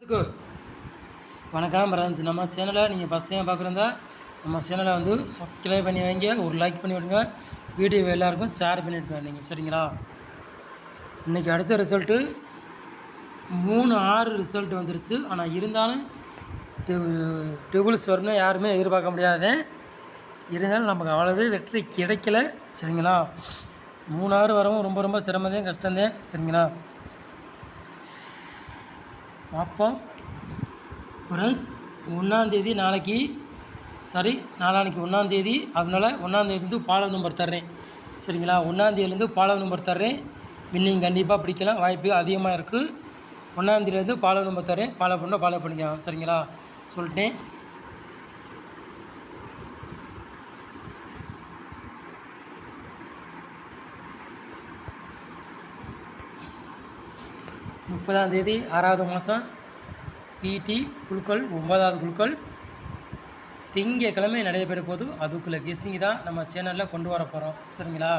வணக்கம் பிரான்ஸ். நம்ம சேனலை நீங்கள் ஃபஸ்ட் டைம் பார்க்குறதா நம்ம சேனலை வந்து சப்ஸ்கிரைப் பண்ணி வைங்க, ஒரு லைக் பண்ணி விடுங்க, வீடியோ எல்லாருக்கும் ஷேர் பண்ணிவிடுங்க நீங்கள், சரிங்களா? இன்றைக்கி அடுத்த ரிசல்ட்டு 3-6 ரிசல்ட் வந்துருச்சு. ஆனால் இருந்தாலும் டெபிள்ஸ் வரணும் யாருமே எதிர்பார்க்க முடியாது. இருந்தாலும் நமக்கு அவ்வளோது வெற்றி கிடைக்கல, சரிங்களா? 3-6 வரவும் ரொம்ப ரொம்ப சிரமந்தேன், கஷ்டந்தேன், சரிங்களா? பார்ப்போம் ஃப்ரெண்ட்ஸ். 1ஆந்தேதி நாளைக்கு நாளான்னைக்கு 1ஆந்தேதி. அதனால் 1ஆந்தேதி வந்து ஃபாலோ நம்பர் தர்றேன், சரிங்களா? 1ஆந்தேதியிலேருந்து ஃபாலோ நம்பர் தர்றேன். வின்னிங் கண்டிப்பாக பிடிக்கலாம், வாய்ப்பு அதிகமாக இருக்குது. 1ஆந்தேதியிலேருந்து ஃபாலோ நம்பர் தர்றேன், ஃபாலோ பண்ணிக்கலாம், சரிங்களா? சொல்லிட்டேன். முப்பதாந்தேதி 6வது மாதம் பிடி குழுக்கள் 9வது குழுக்கள் திங்கக்கிழமை நடைபெற போது. அதுக்குள்ளே கெஸ்ஸிங் தான் நம்ம சேனலில் கொண்டு வர போகிறோம், சரிங்களா?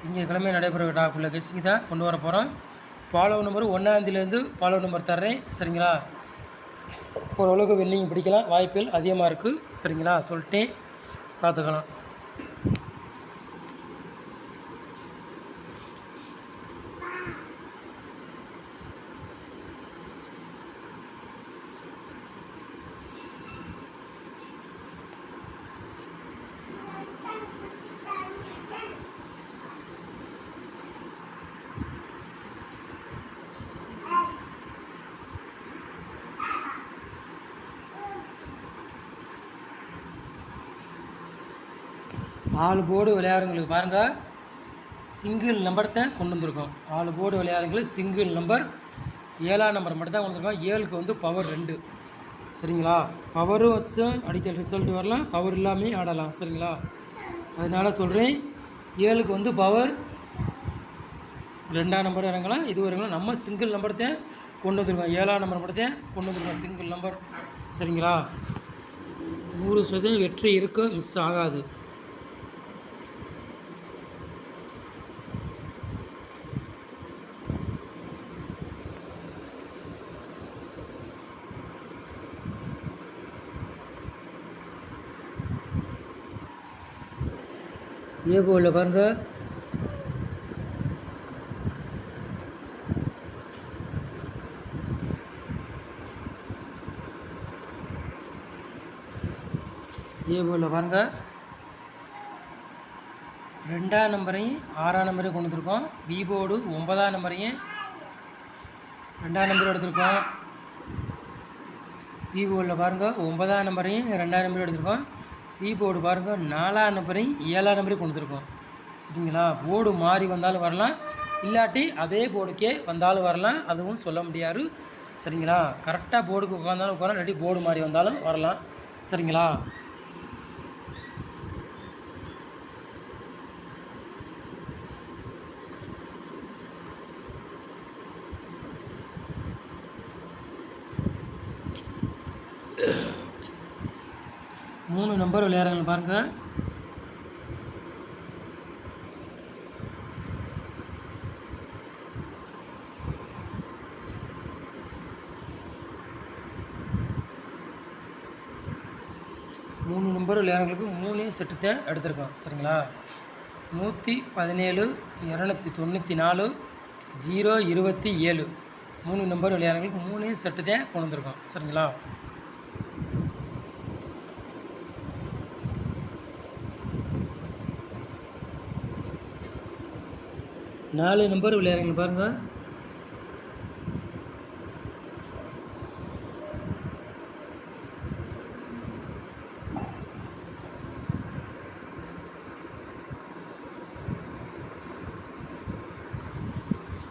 திங்கக்கிழமை நடைபெறக்குள்ளே கெஸ்ஸிங் தான் கொண்டு வர போகிறோம். ஃபாலோ நம்பர் 1ஆந்தேதியிலேருந்து ஃபாலோ நம்பர் தர்றேன், சரிங்களா? ஓரளவுக்கு வின்னிங் பிடிக்கலாம், வாய்ப்புகள் அதிகமாக இருக்குது, சரிங்களா? சொல்லிட்டேன், பார்த்துக்கலாம். ஆள் போர்டு விளையாடுறவங்களுக்கு பாருங்கள், சிங்கிள் நம்பர் தான் கொண்டு வந்திருக்கோம். ஆள் போர்டு விளையாடுறவங்களுக்கு சிங்கிள் நம்பர் 7ஆம் நம்பர் மட்டும் தான் கொண்டு வந்திருக்கோம். 7க்கு வந்து பவர் 2, சரிங்களா? பவரும் வச்சும் அடித்த ரிசல்ட் வரலாம், பவர் இல்லாமல் ஆடலாம், சரிங்களா? அதனால் சொல்கிறேன், 7க்கு வந்து பவர் 2ஆம் நம்பர் இறங்கலாம், இது இறங்கலாம். நம்ம சிங்கிள் நம்பர் தான் கொண்டு வந்துருக்கோம், 7ஆம் நம்பர் மட்டும் தான் கொண்டு வந்துருக்கோம், சிங்கிள் நம்பர், சரிங்களா? 100% வெற்றி இருக்கும், மிஸ் ஆகாது. ஏ போல பாருங்க, ஏ போல பாருங்க, 2ஆம் நம்பரையும் 6ஆம் நம்பரையும் கொண்டு வந்துருக்கோம். பி போர்டு 9ஆம் நம்பரையும் 2ஆம் நம்பரும் எடுத்திருக்கோம். பி போர்டில் பாருங்கள் 9ஆம் நம்பரையும் 2ஆம் நம்பரும் எடுத்திருக்கோம். சி போர்டு பாருங்கள் 4ஆம் நம்பரையும் 7ஆம் நம்பரையும் கொண்டு வந்துருக்கோம், சரிங்களா? போர்டு மாறி வந்தாலும் வரலாம், இல்லாட்டி அதே போர்டுக்கே வந்தாலும் வரலாம், அதுவும் சொல்ல முடியாது, சரிங்களா? கரெக்டாக போர்டுக்கு உட்காந்தாலும் உட்காரலாம், இல்லாட்டி போர்டு மாறி வந்தாலும் வரலாம், சரிங்களா? மூணு நம்பர் விளையாடுறாங்க பாருங்கள். மூணு நம்பர் விளையாடுறவங்களுக்கு 3 செட்டு தான் எடுத்திருக்கோம், சரிங்களா? 117, 294, 027 3 நம்பர் விளையாடுறவங்களுக்கு 3 செட்டு தான் கொண்டு வந்திருக்கோம், சரிங்களா? நாலு நம்பர் விளையாடுறீங்க பாருங்கள்.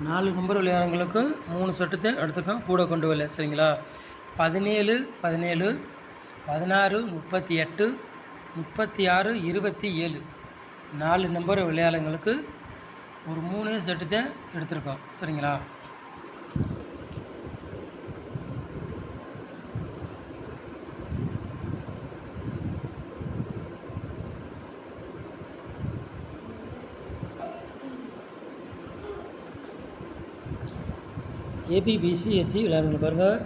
நாலு நம்பர் விளையாடுறவங்களுக்கு 3 செட்டு தான் எடுத்துருக்கோம், கூட கொண்டு வரல, சரிங்களா? 17, 17, 16, 38, 36, 27 4 நம்பர் விளையாடுறவங்களுக்கு ஒரு 3 செட்டு தான் எடுத்திருக்கோம், சரிங்களா? ஏபிபிசி எஸ்சி விளையாடுங்க பாருங்கள்.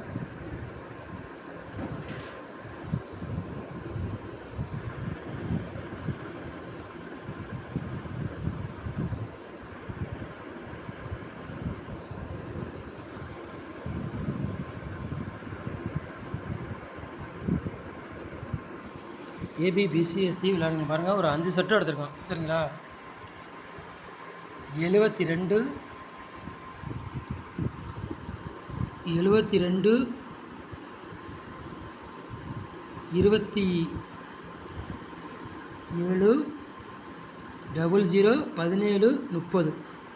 ஏபி பிசிஎஸ்சி விளையாடுங்க பாருங்கள். ஒரு 5 செட்டு எடுத்திருக்கோம் சரிங்களா. 72 27 00 17 30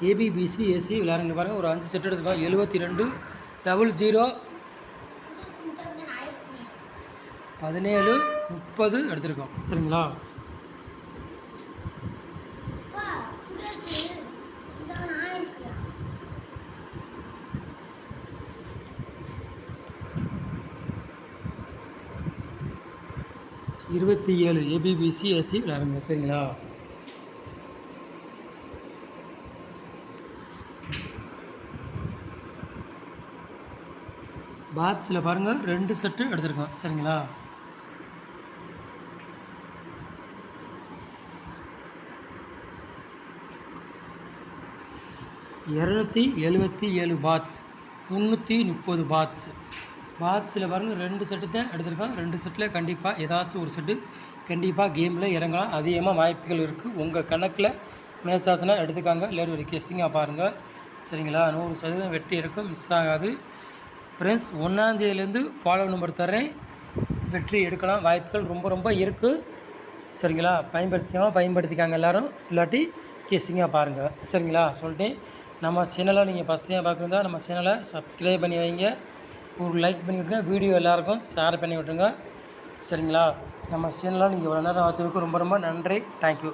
ஏபிபிசிஎஸ்சி விளையாடுங்க பாருங்கள். ஒரு 5 செட்டு எடுத்துருக்கோம். 72 00 17 30 எடுத்திருக்கோம் சரிங்களா. இருபத்தி 7 ஏபிபிசிஎஸ்சி விளையாடுங்க சரிங்களா. பாட்ஸில் பாருங்கள் 2 செட்டு எடுத்திருக்கோம் சரிங்களா. 277 பாட்ஸ் 330 பாட்ஸில் பாருங்கள் 2 செட்டு தான் எடுத்திருக்கோம். 2 செட்டில் கண்டிப்பாக ஏதாச்சும் ஒரு செட்டு கண்டிப்பாக கேமில் இறங்கலாம். அதிகமாக வாய்ப்புகள் இருக்குது. உங்கள் கணக்கில் மேட்ச் ஆச்சுன்னா எடுத்துக்காங்க. இல்லை ஒரு கெஸ்ஸிங்காக பாருங்கள் சரிங்களா. 100% வெற்றி இருக்கும், மிஸ் ஆகாது ஃப்ரெண்ட்ஸ். 1ஆம் தேதியிலேருந்து ஃபாலோ நம்பர் தர்றேன், வெற்றி எடுக்கலாம். வாய்ப்புகள் ரொம்ப ரொம்ப இருக்குது சரிங்களா. பயன்படுத்திக்காங்க எல்லோரும். இல்லாட்டி கெஸ்ஸிங்காக பாருங்கள் சரிங்களா. சொல்லிட்டேன். நம்ம சேனலை நீங்கள் ஃபஸ்ட் டைம் பார்க்குறதா நம்ம சேனலை சப்ஸ்கிரைப் பண்ணி வைங்க, ஒரு லைக் பண்ணி விட்டுருங்க, வீடியோ எல்லாேருக்கும் ஷேர் பண்ணி விட்டுருங்க சரிங்களா. நம்ம சேனலை நீங்கள் இவ்வளோ நேரம் வச்சதுக்கு ரொம்ப ரொம்ப நன்றி. தேங்க்யூ.